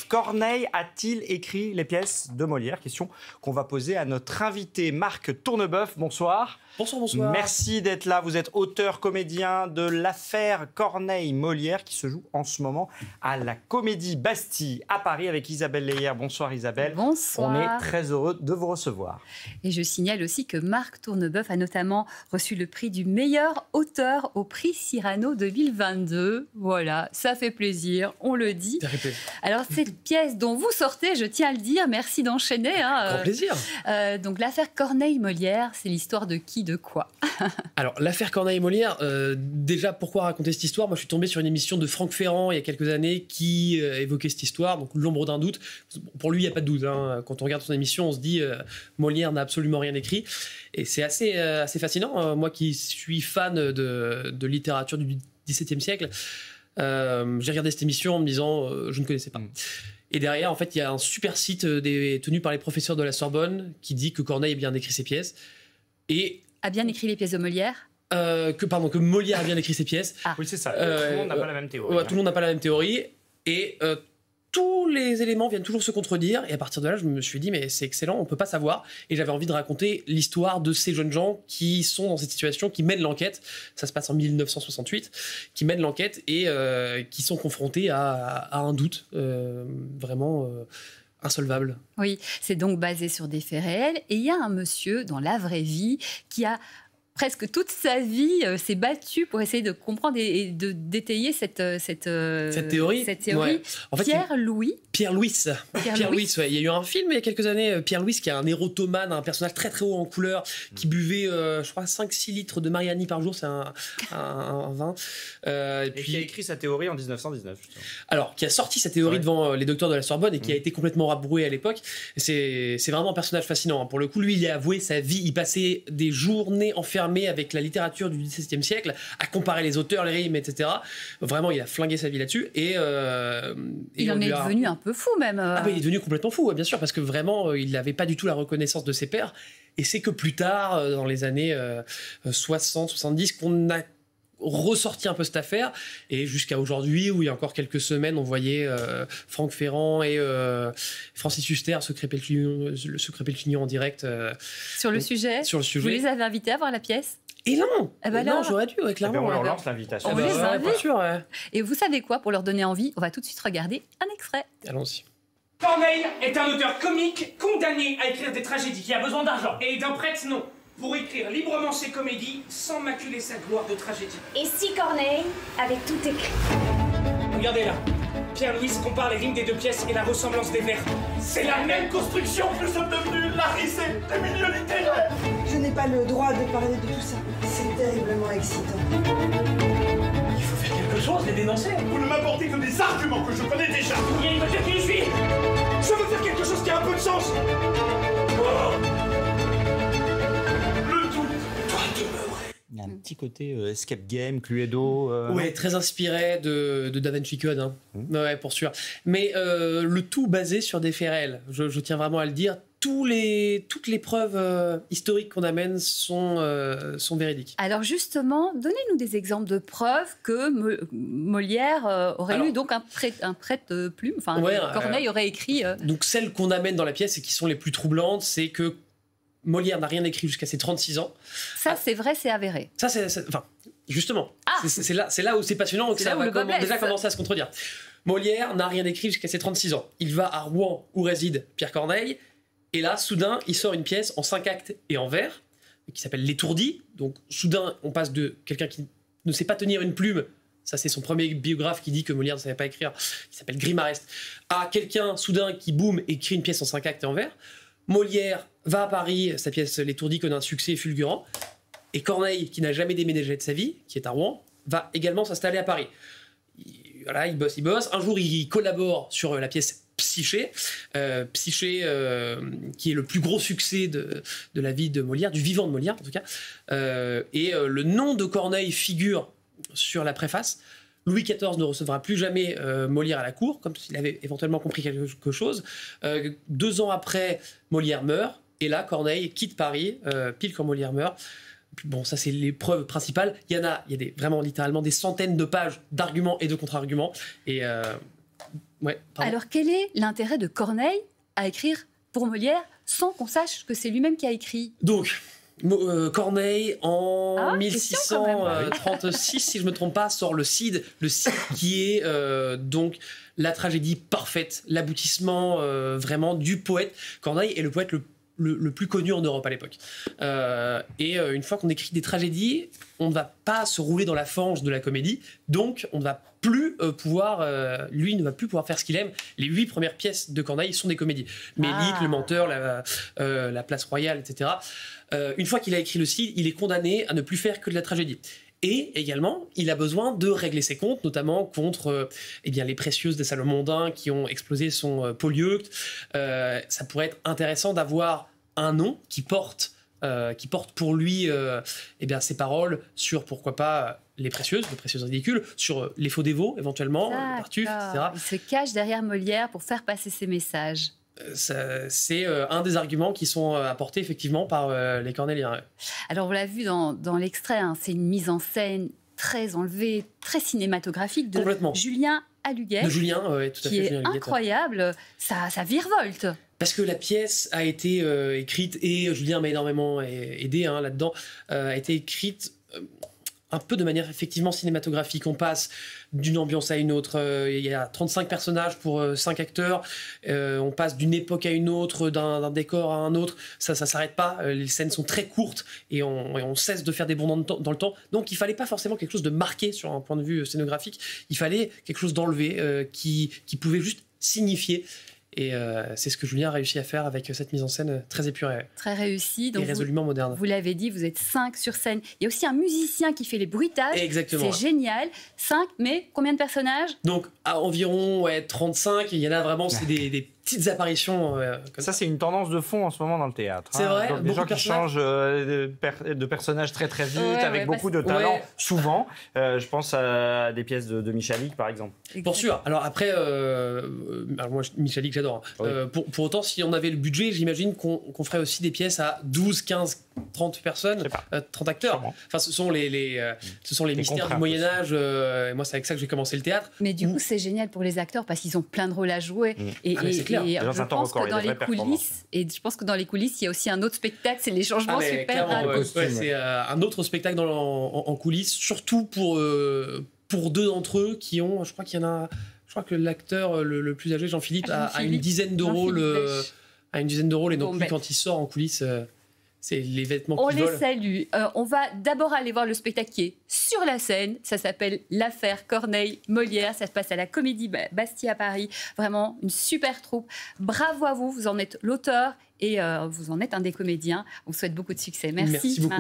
Corneille a-t-il écrit les pièces de Molière? Question qu'on va poser à notre invité Marc Tourneboeuf. Bonsoir. Bonsoir. Merci d'être là. Vous êtes auteur, comédien de l'affaire Corneille-Molière qui se joue en ce moment à la Comédie Bastille à Paris avec Isabelle Leyer. Bonsoir Isabelle. Bonsoir. On est très heureux de vous recevoir. Et je signale aussi que Marc Tourneboeuf a notamment reçu le prix du meilleur auteur au prix Cyrano 2022. Voilà, ça fait plaisir, on le dit. Alors cette pièce dont vous sortez, je tiens à le dire, merci d'enchaîner. Grand plaisir. Donc l'affaire Corneille-Molière, c'est l'histoire de qui, de quoi? Alors l'affaire Corneille-Molière, déjà pourquoi raconter cette histoire? Moi je suis tombé sur une émission de Franck Ferrand il y a quelques années qui évoquait cette histoire, donc l'ombre d'un doute. Pour lui il n'y a pas de doute, hein. Quand on regarde son émission on se dit Molière n'a absolument rien écrit. Et c'est assez fascinant, moi qui suis fan de littérature du XVIIe siècle. J'ai regardé cette émission en me disant je ne connaissais pas. Et derrière, en fait, il y a un super site tenu par les professeurs de la Sorbonne qui dit que Corneille a bien écrit ses pièces. Et a bien écrit les pièces de Molière? Que Molière a bien écrit ses pièces. Ah. Oui, c'est ça. Tout le monde n'a pas la même théorie. Ouais, tout le monde n'a pas la même théorie. Et tous les éléments viennent toujours se contredire. Et à partir de là, je me suis dit, mais c'est excellent, on ne peut pas savoir. Et j'avais envie de raconter l'histoire de ces jeunes gens qui sont dans cette situation, qui mènent l'enquête. Ça se passe en 1968, qui mènent l'enquête et qui sont confrontés à un doute vraiment insolvable. Oui, c'est donc basé sur des faits réels. Et il y a un monsieur dans la vraie vie qui a presque toute sa vie s'est battu pour essayer de comprendre et de détailler cette théorie. Ouais. En fait, Pierre-Louis. Ouais. Il y a eu un film il y a quelques années, Pierre-Louis, qui est un érotomane, un personnage très très haut en couleur, qui buvait, je crois, 5-6 litres de Mariani par jour, c'est un vin. Et puis, qui a écrit sa théorie en 1919. Justement. Alors, qui a sorti sa théorie devant les docteurs de la Sorbonne et qui a été complètement rabroué à l'époque. C'est vraiment un personnage fascinant. Pour le coup, lui, il a avoué sa vie, il passait des journées enfermées avec la littérature du XVIIe siècle, à comparer les auteurs, les rimes, etc. Vraiment, il a flingué sa vie là-dessus. Et il en est devenu un peu fou, même. Ah bah, il est devenu complètement fou, bien sûr, parce que vraiment, il n'avait pas du tout la reconnaissance de ses pairs. Et c'est que plus tard, dans les années 60, 70, qu'on a ressorti un peu cette affaire, et jusqu'à aujourd'hui, où il y a encore quelques semaines, on voyait Franck Ferrand et Francis Huster se crêper le chignon en direct. Sur le sujet. Vous les avez invités à voir la pièce? Et non, non, j'aurais dû, clairement. On leur lance l'invitation. On les invite. Sûr, ouais. Et vous savez quoi, pour leur donner envie, on va tout de suite regarder un extrait. Allons-y. Corneille est un auteur comique condamné à écrire des tragédies, qui a besoin d'argent. Et d'un prêtre, non. Pour écrire librement ses comédies sans maculer sa gloire de tragédie. Et si Corneille avait tout écrit? Regardez là. Pierre-Louis compare les rimes des deux pièces et la ressemblance des vers. C'est la même construction. Nous sommes devenus la risée des milieux littéraires. Je n'ai pas le droit de parler de tout ça. C'est terriblement excitant. Il faut faire quelque chose, les dénoncer. Vous ne m'apportez que des arguments que je connais déjà. Il y a une voiture qui nous suit. Je veux faire quelque chose qui a un peu de sens. Oh. Il y a un petit côté escape game, Cluedo. Ouais, très inspiré de Da Vinci Code, hein. Ouais, pour sûr. Mais le tout basé sur des faits réels. Je tiens vraiment à le dire. Toutes les preuves historiques qu'on amène sont véridiques. Alors justement, donnez-nous des exemples de preuves que Molière aurait eu donc un prêtre plume. Enfin, ouais, Corneille aurait écrit. Donc celles qu'on amène dans la pièce et qui sont les plus troublantes, c'est que Molière n'a rien écrit jusqu'à ses 36 ans. Ça, c'est vrai, c'est avéré. Ça, enfin, justement, c'est là où c'est passionnant, que ça va déjà commencer à se contredire. Molière n'a rien écrit jusqu'à ses 36 ans. Il va à Rouen, où réside Pierre Corneille, et là, soudain, il sort une pièce en 5 actes et en vers, qui s'appelle L'Étourdi. Donc, soudain, on passe de quelqu'un qui ne sait pas tenir une plume, ça c'est son premier biographe qui dit que Molière ne savait pas écrire, qui s'appelle Grimarest, à quelqu'un, soudain, qui, boum, écrit une pièce en 5 actes et en vers. Molière va à Paris, sa pièce L'Étourdi connaît un succès fulgurant, et Corneille, qui n'a jamais déménagé de sa vie, qui est à Rouen, va également s'installer à Paris. Il bosse. Un jour, il collabore sur la pièce Psyché, qui est le plus gros succès de la vie de Molière, du vivant de Molière en tout cas, et le nom de Corneille figure sur la préface. Louis XIV ne recevra plus jamais Molière à la cour, comme s'il avait éventuellement compris quelque chose. 2 ans après, Molière meurt, et là, Corneille quitte Paris, pile quand Molière meurt. Bon, ça, c'est les preuves principales. Il y a vraiment littéralement des centaines de pages d'arguments et de contre-arguments, et Alors, quel est l'intérêt de Corneille à écrire pour Molière sans qu'on sache que c'est lui-même qui a écrit? Donc, Corneille, en 1636, si je ne me trompe pas, sort le Cid. Le Cid qui est donc la tragédie parfaite, l'aboutissement vraiment du poète. Corneille est le poète le plus connu en Europe à l'époque. Et une fois qu'on écrit des tragédies, on ne va pas se rouler dans la fange de la comédie, donc on ne va plus lui ne va plus pouvoir faire ce qu'il aime. Les 8 premières pièces de Corneille sont des comédies. Mélique, Le Menteur, la Place Royale, etc. Une fois qu'il a écrit le Cid, il est condamné à ne plus faire que de la tragédie. Et également, il a besoin de régler ses comptes, notamment contre les précieuses des Salomondins qui ont explosé son Polyeucte. Ça pourrait être intéressant d'avoir un nom qui porte pour lui ses paroles sur, pourquoi pas, les précieuses ridicules, sur les faux dévots, éventuellement, Tartuffe, etc. Il se cache derrière Molière pour faire passer ses messages. C'est un des arguments qui sont apportés effectivement par les cornéliens. Alors on l'a vu dans l'extrait, hein, c'est une mise en scène très enlevée, très cinématographique de Julien Alluguet, qui est incroyable, ça virevolte. Parce que la pièce a été écrite, et Julien m'a énormément aidé là-dedans, a été écrite un peu de manière effectivement cinématographique. On passe d'une ambiance à une autre. Il y a 35 personnages pour 5 acteurs. On passe d'une époque à une autre, d'un décor à un autre. Ça s'arrête pas. Les scènes sont très courtes et on cesse de faire des bonds dans le temps. Donc il fallait pas forcément quelque chose de marqué sur un point de vue scénographique. Il fallait quelque chose d'enlevé qui pouvait juste signifier. Et c'est ce que Julien a réussi à faire avec cette mise en scène très épurée. Très réussie. Donc et résolument moderne. Vous l'avez dit, vous êtes 5 sur scène. Il y a aussi un musicien qui fait les bruitages. Exactement. C'est génial. 5, mais combien de personnages? Donc à environ 35. Il y en a vraiment, c'est des petites apparitions. Ça, c'est une tendance de fond en ce moment dans le théâtre. C'est vrai. Donc, des gens qui changent de personnages très très vite, avec beaucoup de talent, souvent. Je pense à des pièces de Michalik, par exemple. Pour sûr. Alors après, moi, Michalik, j'adore. Oui. Pour autant, si on avait le budget, j'imagine qu'on ferait aussi des pièces à 12, 15, 30 personnes, 30 acteurs. Sûrement. Enfin, ce sont les mystères du Moyen-Âge. Moi, c'est avec ça que j'ai commencé le théâtre. Mais du coup, c'est génial pour les acteurs parce qu'ils ont plein de rôles à jouer. C'est clair. Et je pense que dans les coulisses, il y a aussi un autre spectacle, c'est les changements super rapides. C'est un autre spectacle en coulisses, surtout pour 2 d'entre eux qui ont, je crois que l'acteur le plus âgé, Jean-Philippe, a une dizaine de rôles. Et donc lui, quand il sort en coulisses, c'est les vêtements qui volent. On les salue. On va d'abord aller voir le spectacle qui est sur la scène. Ça s'appelle L'affaire Corneille-Molière. Ça se passe à la Comédie Bastille à Paris. Vraiment une super troupe. Bravo à vous. Vous en êtes l'auteur et vous en êtes un des comédiens. On vous souhaite beaucoup de succès. Merci beaucoup.